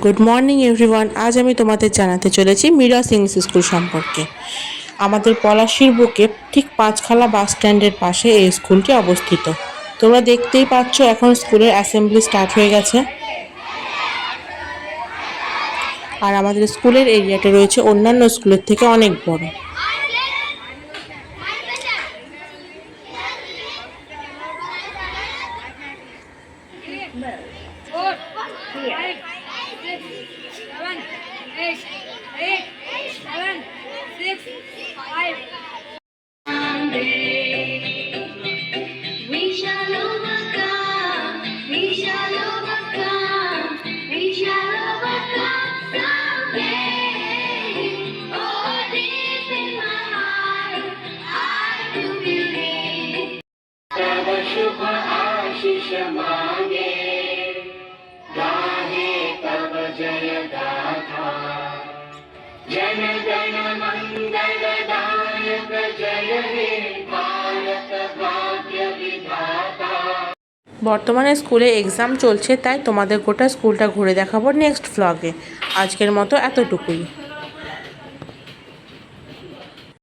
Good morning everyone. আজ আমি তোমাদের জানাতে চলেছি মিরাস ইংলিশ স্কুল সম্পর্কে। আমাদের পলাশীর বুকে ঠিক পাঁচখালা বাস স্ট্যান্ডের পাশে এই স্কুলটি অবস্থিত। তোমরা দেখতেই পাচ্ছ এখন স্কুলের অ্যাসেম্বলি স্টার্ট হয়ে গেছে। আর আমাদের স্কুলের এরিয়াটা রয়েছে অন্যান্য স্কুলের থেকে অনেক বড়। शुभ आशीष मांगे गाहे तब जय गाथा जन गण मंगल दायक जय हे भारत भाग्य विधाता। বর্তমানে স্কুলে এক্সাম চলছে, তাই তোমাদের গোটা স্কুলটা ঘুরে দেখাবো নেক্সট ভ্লগে। আজকের মতো এতটুকুই।